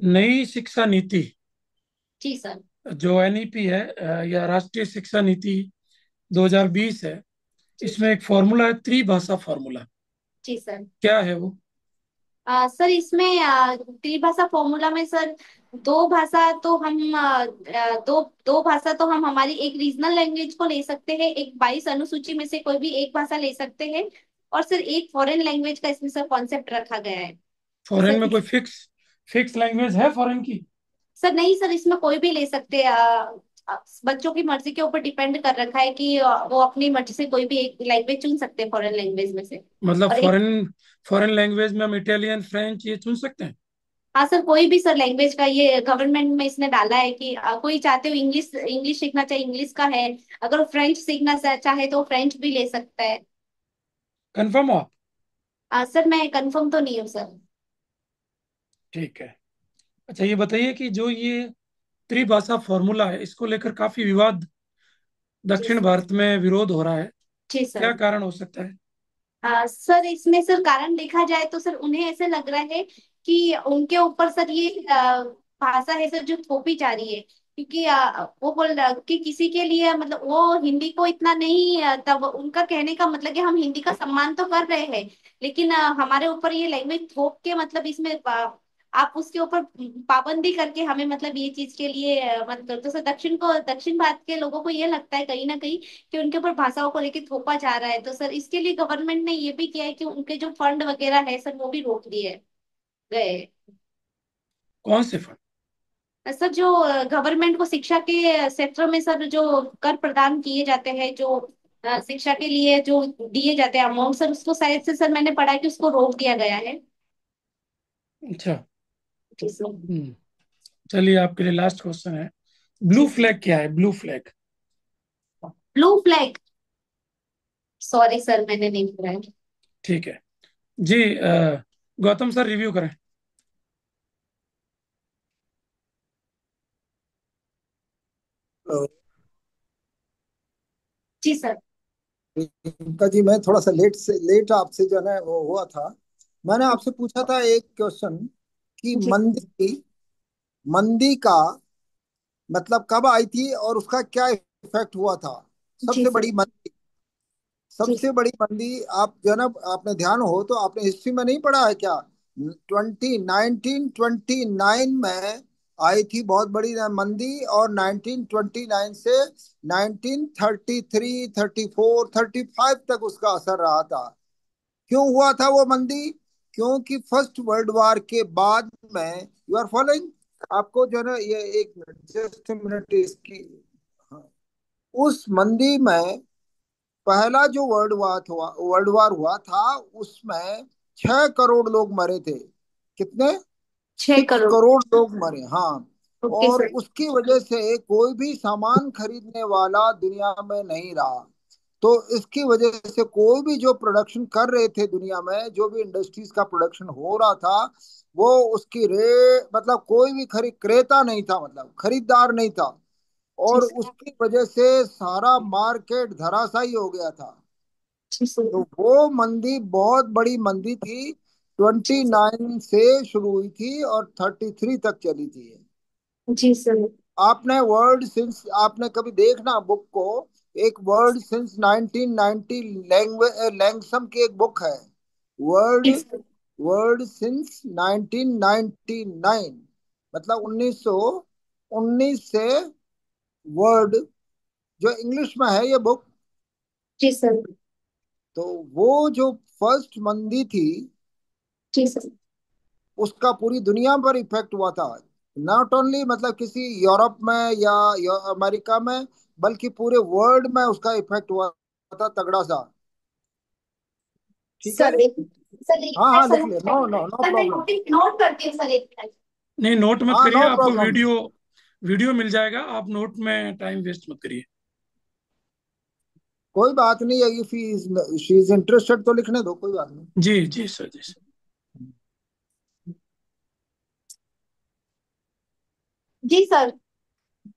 नई शिक्षा नीति, जी सर। जो एनईपी है, या राष्ट्रीय शिक्षा नीति 2020 है, जी इसमें एक फॉर्मूला है, त्रिभाषा फॉर्मूला। जी सर। क्या है वो? सर इसमें त्रिभाषा फॉर्मूला में सर दो भाषा तो हम दो दो भाषा तो हम हमारी एक रीजनल लैंग्वेज को ले सकते हैं, एक 22 अनुसूची में से कोई भी एक भाषा ले सकते हैं, और सर एक फॉरेन लैंग्वेज का इसमें सर कॉन्सेप्ट रखा गया है। तो फॉरेन सर में कोई फिक्स फिक्स लैंग्वेज है फॉरेन की? सर नहीं सर, इसमें कोई भी ले सकते हैं। बच्चों की मर्जी के ऊपर डिपेंड कर रखा है कि वो अपनी मर्जी से कोई भी एक लैंग्वेज चुन सकते हैं फॉरेन लैंग्वेज में से। मतलब और एक, फॉरेन फॉरेन लैंग्वेज में हम इटालियन, फ्रेंच ये चुन सकते हैं? हाँ सर कोई भी सर लैंग्वेज का ये गवर्नमेंट में इसने डाला है कि कोई चाहते हो इंग्लिश इंग्लिश सीखना चाहे इंग्लिश का है, अगर वो फ्रेंच सीखना चाहे तो फ्रेंच भी ले सकता है। कंफर्म हो आप? सर मैं कंफर्म तो नहीं हूँ सर। ठीक है। अच्छा, ये बताइए कि जो ये त्रिभाषा फॉर्मूला है, इसको लेकर काफी विवाद जी दक्षिण सर। भारत में विरोध हो रहा है। जी क्या सर। कारण हो सकता है? सर इसमें सर कारण देखा जाए तो सर उन्हें ऐसे लग रहा है कि उनके ऊपर सर ये भाषा है सर जो थोपी जा रही है, क्योंकि वो बोल रहा कि किसी के लिए मतलब वो हिंदी को इतना नहीं तब उनका कहने का मतलब कि हम हिंदी का सम्मान तो कर रहे हैं, लेकिन हमारे ऊपर ये लैंग्वेज थोप के मतलब इसमें आप उसके ऊपर पाबंदी करके हमें मतलब ये चीज के लिए मत करो। तो सर दक्षिण भारत के लोगों को ये लगता है कहीं ना कहीं कि उनके ऊपर भाषाओं को लेकर थोपा जा रहा है। तो सर इसके लिए गवर्नमेंट ने ये भी किया है कि उनके जो फंड वगैरह है सर वो भी रोक दिए गए। कौन से फंड? सर जो गवर्नमेंट को शिक्षा के क्षेत्र में सर जो कर प्रदान किए जाते हैं, जो शिक्षा के लिए जो दिए जाते हैं अमाउंट सर, उसको शायद से सर मैंने पढ़ा है कि उसको रोक दिया गया है। अच्छा। जी सर। हम्म। चलिए, आपके लिए लास्ट क्वेश्चन है। ब्लू जी सर। फ्लैग क्या है? Blue flag. Blue flag. Sorry sir, मैंने नहीं पढ़ा है। ठीक है जी। गौतम सर रिव्यू करें। तो जी सर। इनका जी, मैं थोड़ा सा लेट आपसे जो है ना वो हुआ था। मैंने आपसे पूछा था एक क्वेश्चन कि जी मंदी का मतलब कब आई थी और उसका क्या इफेक्ट हुआ था। जी सबसे सर। बड़ी मंदी, जी सबसे बड़ी मंदी, आप जो है ना, आपने ध्यान हो तो आपने हिस्ट्री में नहीं पढ़ा है क्या? 1929 में आई थी बहुत बड़ी मंदी, और 1929 से 1933, 34, 35 तक उसका असर रहा था। क्यों हुआ था वो मंदी? क्योंकि फर्स्ट वर्ल्ड वॉर के बाद में, यू आर फॉलोइंग, आपको जो है ना, ये एक मिनट, जस्ट मिनट इसकी, हाँ। उस मंदी में पहला जो वर्ल्ड वॉर हुआ था, उसमें 6 करोड़ लोग मरे थे। कितने? छह 6 करोड़ करोड़ लोग मरे, हाँ। ओके और सर। उसकी वजह से कोई भी सामान खरीदने वाला दुनिया में नहीं रहा। तो इसकी वजह से कोई भी जो प्रोडक्शन कर रहे थे दुनिया में, जो भी इंडस्ट्रीज का प्रोडक्शन हो रहा था, वो उसकी मतलब कोई भी क्रेता नहीं था, मतलब खरीदार नहीं था। जी और सर। उसकी वजह से सारा मार्केट धराशायी हो गया था। जी सर। तो वो मंदी बहुत बड़ी मंदी थी। जी 29 से शुरू हुई थी और 33 तक चली थी। जी सर। आपने वर्ल्ड सिंस, आपने कभी देखना बुक को, एक वर्ल्ड सिंस 1990 लैंग्वेज लैंगसम की एक बुक है। वर्ल्ड जी सर। वर्ल्ड सिंस 1999, मतलब 1919 से वर्ल्ड, जो इंग्लिश में है ये बुक। जी सर। तो वो जो फर्स्ट मंदी थी, जी सर। उसका पूरी दुनिया पर इफेक्ट हुआ था। नॉट ओनली मतलब किसी यूरोप में या अमेरिका में, बल्कि पूरे वर्ल्ड में उसका इफेक्ट हुआ था तगड़ा सा। ठीक है। सर एक सर एक हाँ मिनट हाँ, सर, लिख ले, नो नो नो सर मैं प्रॉब्लम। नोटिस नोट करती हूँ सर, एक मिनट। नहीं, नोट मत हाँ, करिए, नो आपको प्रॉब्लम। वीडियो वीडियो मिल जाएगा, आप नोट में टाइम वेस्ट मत करिए। कोई बात नहीं है, इफ शी इज इंटरेस्टेड तो लिखने दो, कोई बात नहीं। जी जी सर, जी सर। जी सर।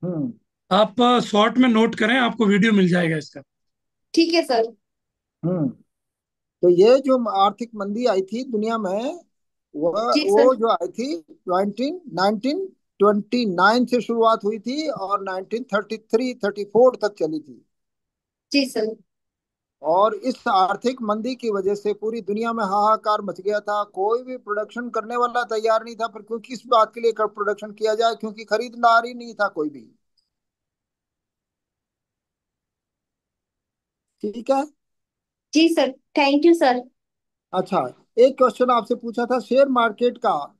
हम्म आप शॉर्ट में नोट करें, आपको वीडियो मिल जाएगा इसका। ठीक है सर। हम्म तो ये जो आर्थिक मंदी आई थी दुनिया में, वह जी सर। वो जो आई थी 1929 से शुरुआत हुई थी और 1933, 34 तक चली थी। जी सर। और इस आर्थिक मंदी की वजह से पूरी दुनिया में हाहाकार मच गया था। कोई भी प्रोडक्शन करने वाला तैयार नहीं था, पर क्योंकि इस बात के लिए प्रोडक्शन किया जाए, क्योंकि खरीददार ही नहीं था कोई भी। ठीक है। जी सर, थैंक यू सर। अच्छा, एक क्वेश्चन आपसे पूछा था शेयर मार्केट का।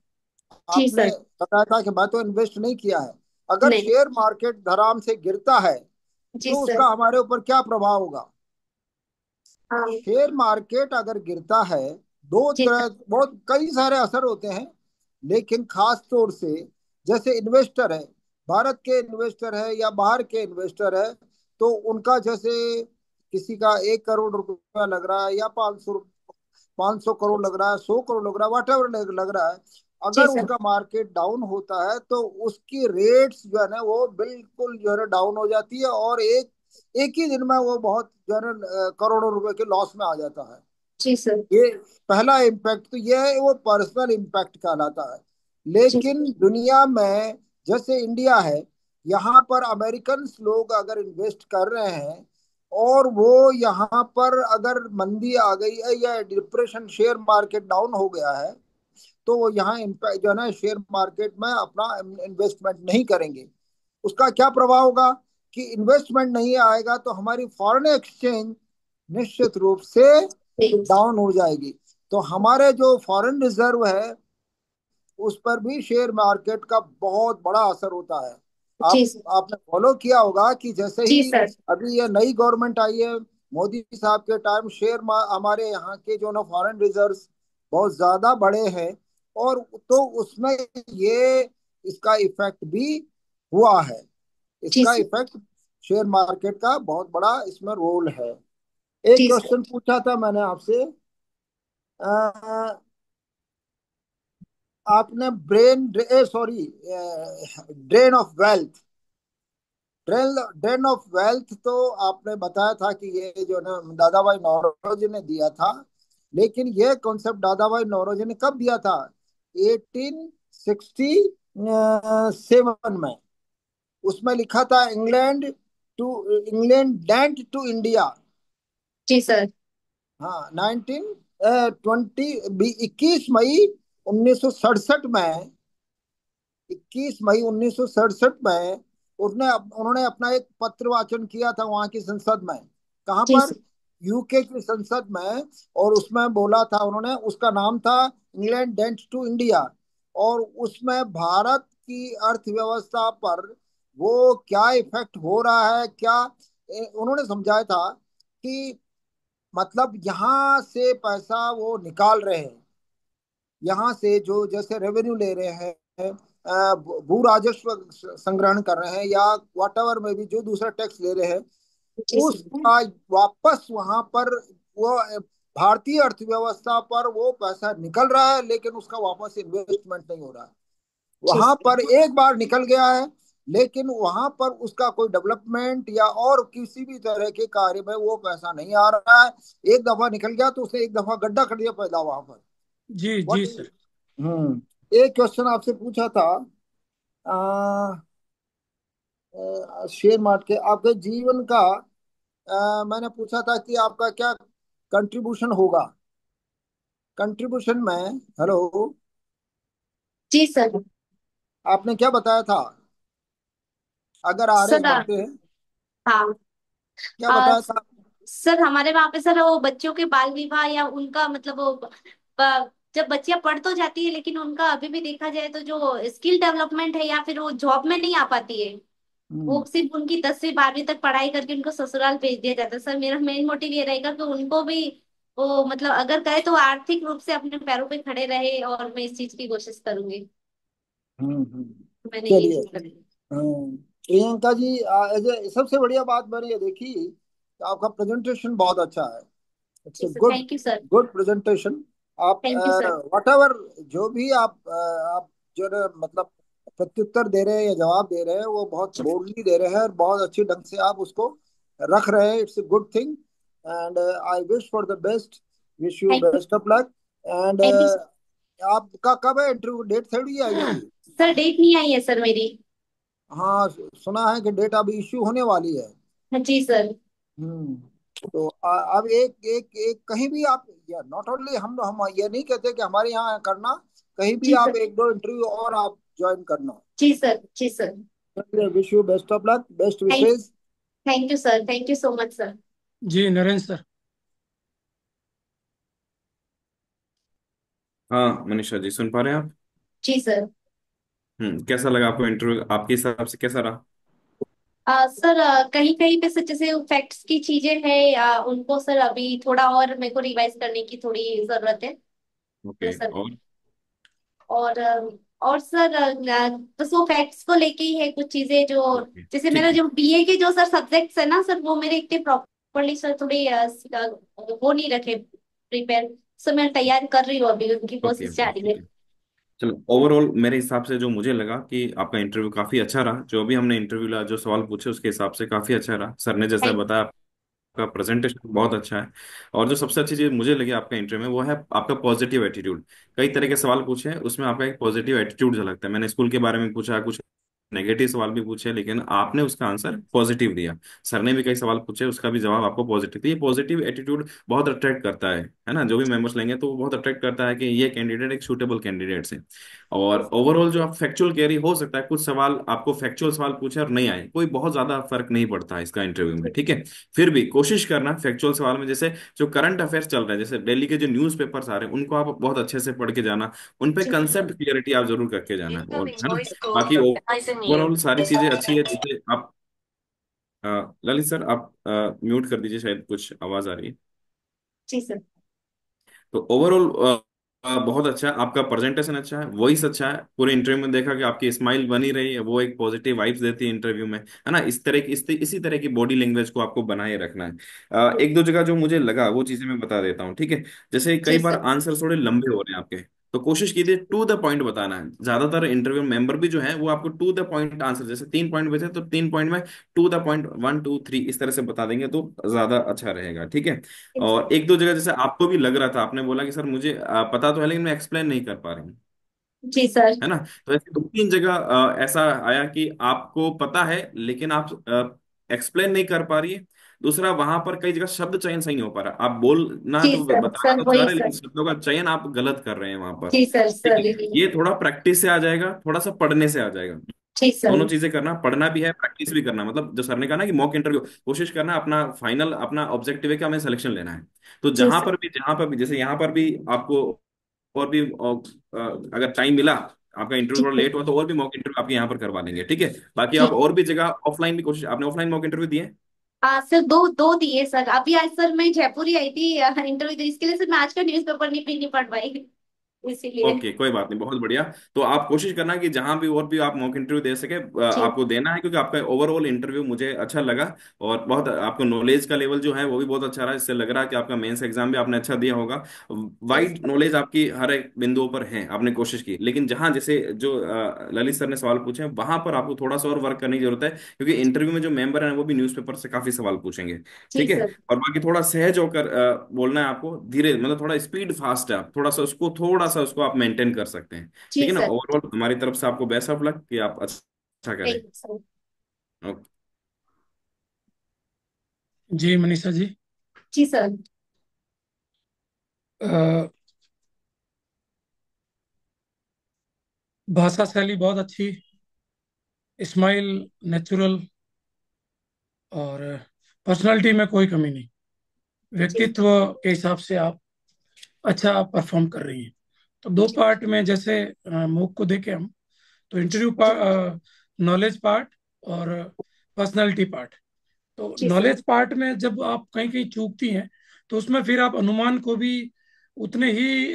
जी आपने सर। बताया था कि मैं तो इन्वेस्ट नहीं किया है। अगर नहीं। शेयर मार्केट धड़ाम से गिरता है जी तो सर। उसका हमारे ऊपर क्या प्रभाव होगा? हाँ। शेयर मार्केट अगर गिरता है, दो जी सर। तरह, बहुत कई सारे असर होते हैं। लेकिन खास तौर से, जैसे इन्वेस्टर है, भारत के इन्वेस्टर है या बाहर के इन्वेस्टर है, तो उनका जैसे किसी का 1 करोड़ रुपया लग रहा है, या 500 करोड़ लग रहा है, 100 करोड़ लग रहा है, वाट एवर लग रहा है। जी अगर सर। उसका मार्केट डाउन होता है तो उसकी रेट्स जो है ना वो बिल्कुल जो है ना डाउन हो जाती है, और एक एक ही दिन में वो बहुत जो है ना करोड़ों रुपए के लॉस में आ जाता है। जी सर। ये पहला इम्पैक्ट तो ये है, वो पर्सनल इम्पैक्ट कहलाता है। जी लेकिन दुनिया में, जैसे इंडिया है, यहाँ पर अमेरिकन लोग अगर इन्वेस्ट कर रहे हैं, और वो यहाँ पर अगर मंदी आ गई है या डिप्रेशन, शेयर मार्केट डाउन हो गया है, तो वो यहाँ इम्पैक्ट जो है ना शेयर मार्केट में अपना इन्वेस्टमेंट नहीं करेंगे। उसका क्या प्रभाव होगा कि इन्वेस्टमेंट नहीं आएगा तो हमारी फॉरेन एक्सचेंज निश्चित रूप से जी डाउन हो जाएगी। तो हमारे जो फॉरेन रिजर्व है, उस पर भी शेयर मार्केट का बहुत बड़ा असर होता है। जी आप सर। आपने फॉलो किया होगा कि जैसे जी ही सर। अभी ये नई गवर्नमेंट आई है, मोदी साहब के टाइम, हमारे यहाँ के जो ना फॉरेन रिजर्व्स बहुत ज्यादा बढ़े हैं। और तो उसमें ये इसका इफेक्ट भी हुआ है। जी इसका सर। इफेक्ट शेयर मार्केट का बहुत बड़ा इसमें रोल है। एक जी सर। क्वेश्चन पूछा था मैंने आपसे, अ, आपने sorry, drain of wealth, drain drain of wealth तो आपने बताया था कि ये जो ना दादा भाई नौरोजी ने दिया था, लेकिन ये कॉन्सेप्ट दादा भाई नौरोजी ने कब दिया था? 1867 में। उसमें लिखा था इंग्लैंड डेंट टू इंडिया। जी सर। हाँ, 19 21 मई 1967 में, 21 मई 1967 में उन्होंने अपना एक पत्र वाचन किया था वहां की संसद में। कहाँ जी पर? सर। यूके की संसद में। और उसमें बोला था उन्होंने, उसका नाम था इंग्लैंड डेंट टू इंडिया। और उसमें भारत की अर्थव्यवस्था पर वो क्या इफेक्ट हो रहा है, क्या उन्होंने समझाया था कि मतलब यहाँ से पैसा वो निकाल रहे हैं, यहाँ से जो जैसे रेवेन्यू ले रहे हैं, भू राजस्व संग्रहण कर रहे हैं, या वट एवर में भी जो दूसरा टैक्स ले रहे हैं, जी सर। उसका वापस वहां पर वो भारतीय अर्थव्यवस्था पर वो पैसा निकल रहा है, लेकिन उसका वापस इन्वेस्टमेंट नहीं हो रहा है। जी वहां सर। पर एक बार निकल गया है, लेकिन वहां पर उसका कोई डेवलपमेंट या और किसी भी तरह के कार्य में वो पैसा नहीं आ रहा है। एक दफा निकल गया तो उसने एक दफा गड्ढा कर दिया पैदा वहां पर। जी जी व्हाट सर। एक क्वेश्चन आपसे पूछा था, शेयर मार्केट के आपके जीवन का, मैंने पूछा था कि आपका क्या कंट्रीब्यूशन होगा। कंट्रीब्यूशन में, हेलो, जी सर। आपने क्या बताया था? अगर आरएस सर भरते हैं, हाँ। क्या आ, बताया था? सर हमारे वहाँ पे सर वो बच्चों के बाल विवाह या उनका मतलब वो जब बच्चियां पढ़ तो जाती है लेकिन उनका अभी भी देखा जाए तो जो स्किल डेवलपमेंट है या फिर वो जॉब में नहीं आ पाती है, हम्म वो सिर्फ उनकी 10वीं 12वीं तक पढ़ाई करके उनको ससुराल भेज दिया जाता है। सर मेरा मेन मोटिव ये रहेगा कि उनको भी वो मतलब अगर करे तो आर्थिक रूप से अपने पैरों पे खड़े रहे, और मैं इस चीज की कोशिश करूंगी। मैंने ये चलिए। चीज करी। प्रियंका जी, सबसे बढ़िया बात मैंने ये देखी कि आपका प्रेजेंटेशन बहुत अच्छा है। इट्स जी ए sir. Good thank you sir. Good presentation. आप thank you sir. Whatever जो भी आप जो है मतलब प्रत्युत्तर दे रहे हैं या जवाब दे रहे हैं, वो बहुत बोल्डली दे रहे हैं और बहुत अच्छे ढंग से आप उसको रख रहे हैं। It's a good thing, and I wish for the best, wish you thank you. Best of luck. And thank you आपका कब है इंटरव्यू? डेट थोड़ी आई अभी? सर। डेट नहीं आई है सर मेरी। हाँ, सुना है कि डेट अभी इश्यू होने वाली है। जी सर। हम्म तो अब एक एक एक कहीं भी आप, या नॉट ओनली हम ये नहीं कहते कि हमारे यहाँ करना, कहीं भी जी आप सर। एक दो इंटरव्यू और आप ज्वाइन करना। जी सर। जी sir. Wish you best of luck, best thank विशेष। Thank you sir. Thank you so much sir. जी नरेंद्र सर। हाँ मनीषा जी, सुन पा रहे हैं आप? जी सर। कैसा लगा आपको इंटरव्यू? आपके हिसाब से कैसा रहा? सर कहीं कहीं पे सर जैसे फैक्ट्स की चीजें हैं उनको सर अभी थोड़ा और मेरे को रिवाइज करने की थोड़ी जरूरत है। ओके। सर और और और सर बस वो फैक्ट्स को लेके ही है कुछ चीजें जो ओके, जैसे मेरा ठीक है। जो बीए के जो सर सब्जेक्ट्स है ना सर, वो मेरे इतने प्रॉपरली सर थोड़ी वो नहीं रखे प्रिपेयर। सर मैं तैयार कर रही हूँ, अभी उनकी ओके कोशिश ओके, जारी है। ठीक है। चलो, ओवरऑल मेरे हिसाब से जो मुझे लगा कि आपका इंटरव्यू काफी अच्छा रहा। जो भी हमने इंटरव्यू ला जो सवाल पूछे उसके हिसाब से काफी अच्छा रहा। सर ने जैसा थैंक बताया, आपका प्रेजेंटेशन बहुत अच्छा है। और जो सबसे अच्छी चीज मुझे लगी आपका इंटरव्यू में वो है आपका पॉजिटिव एटीट्यूड। कई तरह के सवाल पूछे हैं, उसमें आपका एक पॉजिटिव एटीट्यूड झलकता है। मैंने स्कूल के बारे में पूछा, कुछ नेगेटिव सवाल भी पूछे, लेकिन आपने उसका आंसर पॉजिटिव दिया। सर ने भी कई सवाल पूछे, उसका भी जवाब आपको पॉजिटिव दिया। ये पॉजिटिव एटीट्यूड बहुत अट्रैक्ट करता है ना? जो भी मेंबर्स लेंगे तो वो बहुत अट्रैक्ट करता है कि ये कैंडिडेट एक सूटेबल कैंडिडेट है। और ओवरऑल जो आप फैक्चुअल कैरी हो सकता है, कुछ सवाल आपको फैक्चुअल सवाल पूछे और नहीं आए, कोई बहुत ज्यादा फर्क नहीं पड़ता है इसका इंटरव्यू में, ठीक है। फिर भी कोशिश करना फैक्चुअल सवाल में, जैसे जो करंट अफेयर्स चल रहे हैं, जैसे दिल्ली के जो न्यूज पेपर्स आ रहे हैं, उनको आप बहुत अच्छे से पढ़ के जाना। उन पे यू। कंसेप्ट क्लियरिटी आप जरूर करके जाना, और इनकमिंग है ना। वॉइस कॉल बाकी फ्रॉम Verizon you. ओवरऑल सारी चीजें अच्छी है। जैसे आप ललित सर, आप म्यूट कर दीजिए, शायद कुछ आवाज आ रही है। जी सर। तो ओवरऑल बहुत अच्छा है, आपका प्रेजेंटेशन अच्छा है, वॉइस अच्छा है, पूरे इंटरव्यू में देखा कि आपकी स्माइल बनी रही है, वो एक पॉजिटिव वाइब्स देती है इंटरव्यू में, है ना। इस तरह की इसी तरह की बॉडी लैंग्वेज को आपको बनाए रखना है। एक दो जगह जो मुझे लगा वो चीजें मैं बता देता हूँ, ठीक है। जैसे कई जी बार सर। आंसर थोड़े लंबे हो रहे हैं आपके, तो कोशिश कीजिए टू द पॉइंट बताना है। ज्यादातर इंटरव्यू मेंबर भी जो है वो आपको टू द पॉइंट आंसर, जैसे 3 पॉइंट बचे तो 3 पॉइंट में टू द पॉइंट 1 2 3 इस तरह से बता देंगे तो ज्यादा अच्छा रहेगा, ठीक है। और एक दो जगह जैसे आपको भी लग रहा था, आपने बोला कि सर मुझे पता तो है लेकिन मैं एक्सप्लेन नहीं कर पा रही हूँ, जी सर। है ना। तो ऐसे 2 3 जगह ऐसा आया कि आपको पता है लेकिन आप एक्सप्लेन नहीं कर पा रही है। दूसरा, वहां पर कई जगह शब्द चयन सही नहीं हो पा रहा, आप बोलना जी तो सर, बताना सर तो चाह वही रहे हैं लेकिन सर। शब्दों का चयन आप गलत कर रहे हैं वहां पर, जी सर, ठीक सर है। यही। ये थोड़ा प्रैक्टिस से आ जाएगा, थोड़ा सा पढ़ने से आ जाएगा। जी सर। दोनों चीजें करना, पढ़ना भी है, प्रैक्टिस भी करना। मतलब जो सर ने कहा ना कि मॉक इंटरव्यू कोशिश करना, अपना फाइनल अपना ऑब्जेक्टिव है कि हमें सिलेक्शन लेना है। तो जी सर। जहां पर भी जैसे यहाँ पर भी आपको और भी अगर टाइम मिला, आपका इंटरव्यू जी थोड़ा सर। लेट हुआ तो और भी मॉक इंटरव्यू आपके यहाँ पर करवा लेंगे, ठीक है। बाकी जी। आप और भी जगह ऑफलाइन भी कोशिश, आपने ऑफलाइन मॉक इंटरव्यू दिए? हाँ सर, दो दो दिए सर। अभी आज सर मैं जयपुर ही आई थी इंटरव्यू दे, इसके लिए सर मैं आज का न्यूज़पेपर नहीं पढ़ पाई, इसीलिए। ओके, कोई बात नहीं, बहुत बढ़िया। तो आप कोशिश करना कि जहां भी और भी आप मॉक इंटरव्यू दे सके, जी। आपको देना है, क्योंकि आपका ओवरऑल इंटरव्यू मुझे अच्छा लगा। और बहुत आपको नॉलेज का लेवल जो है वो भी बहुत अच्छा रहा, इससे लग रहा है कि आपका मेंस एग्जाम भी आपने अच्छा दिया होगा। जी वाइड नॉलेज आपकी हर एक बिंदुओं पर है, आपने कोशिश की, लेकिन जहां जैसे जो ललित सर ने सवाल पूछे हैं वहां पर आपको थोड़ा सा और वर्क करने की जरूरत है, क्योंकि इंटरव्यू में जो मेंबर हैं वो भी न्यूज़पेपर से काफी सवाल पूछेंगे, जी ठीक है। सर। और बाकी थोड़ा सहज होकर बोलना है आपको, धीरे, मतलब थोड़ा स्पीड फास्ट है, आप थोड़ा सा उसको आप मेंटेन कर सकते हैं, जी ठीक है ना। सर। ओवरऑल हमारी तरफ से आपको बेस्ट ऑफ लक कि आप अच्छा करें। Thank you sir. ओके। जी मनीषा जी। जी सर। अ, भाषा शैली बहुत अच्छी, स्माइल नेचुरल, और पर्सनालिटी में कोई कमी नहीं। जी व्यक्तित्व के हिसाब से आप अच्छा परफॉर्म कर रही हैं। तो दो जी पार्ट में जैसे मूक को देखे हम, तो इंटरव्यू जी पार्ट, नॉलेज पार्ट और पर्सनालिटी पार्ट। तो जी सर। नॉलेज पार्ट में जब आप कहीं कहीं चूकती हैं तो उसमें फिर आप अनुमान को भी उतने ही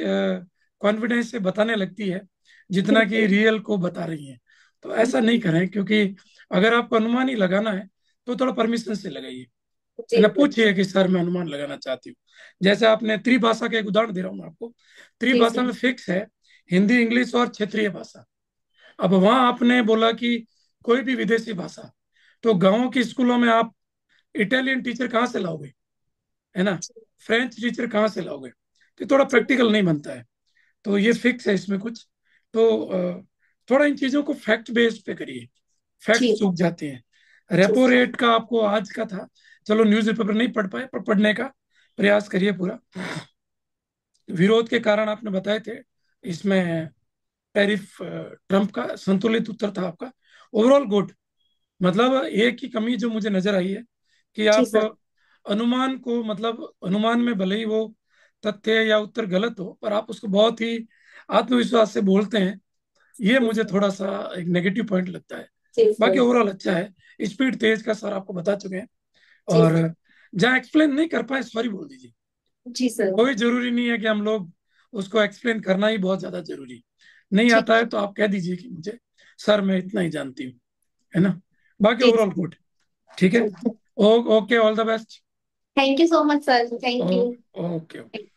कॉन्फिडेंस से बताने लगती है जितना कि बिल्कुल। रियल को बता रही हैं। तो ऐसा नहीं करें, क्योंकि अगर आपको अनुमान ही लगाना है तो थोड़ा परमिशन से लगाइए, है जी ना। सर। पूछिए कि सर मैं अनुमान लगाना चाहती हूँ। जैसे आपने त्रिभाषा का एक उदाहरण दे रहा हूँ मैं आपको। जी त्रिभाषा सर। में फिक्स है हिंदी, इंग्लिश और क्षेत्रीय भाषा। अब वहां आपने बोला कि कोई भी विदेशी भाषा, तो गांवों के स्कूलों में आप इटालियन टीचर कहाँ से लाओगे, है ना। फ्रेंच टीचर कहाँ से लाओगे, तो थोड़ा जी प्रैक्टिकल नहीं बनता है। तो ये फिक्स है इसमें कुछ। तो थोड़ा इन चीजों को फैक्ट बेस्ड पे करिए, फैक्ट जी चूक जाते हैं। जी रेपो रेट का आपको आज का था, चलो न्यूज पेपर नहीं पढ़ पाए पर पढ़ने का प्रयास करिए पूरा। विरोध के कारण आपने बताए थे, इसमें टैरिफ ट्रम्प का संतुलित उत्तर था आपका। Overall good. मतलब एक ही कमी जो मुझे नजर आई है कि जी आप सर। अनुमान को, मतलब अनुमान में भले ही वो तथ्य या उत्तर गलत हो पर आप उसको बहुत ही आत्मविश्वास से बोलते हैं। ये जी मुझे सर। थोड़ा सा एक नेगेटिव पॉइंट लगता है। जी बाकी सर। ओवरऑल अच्छा है। स्पीड तेज का सर आपको बता चुके हैं। जी और सर। जहाँ एक्सप्लेन नहीं कर पाए सॉरी बोल दीजिए। जी सर। कोई जरूरी नहीं है कि हम लोग उसको एक्सप्लेन करना ही बहुत ज्यादा जरूरी। नहीं ठीक। आता है तो आप कह दीजिए कि मुझे सर मैं इतना ही जानती हूँ, है ना। बाकी जी ओवरऑल गुड। ठीक है। Sir. Okay, all the best. Thank you so much sir, oh thank you. Okay okay.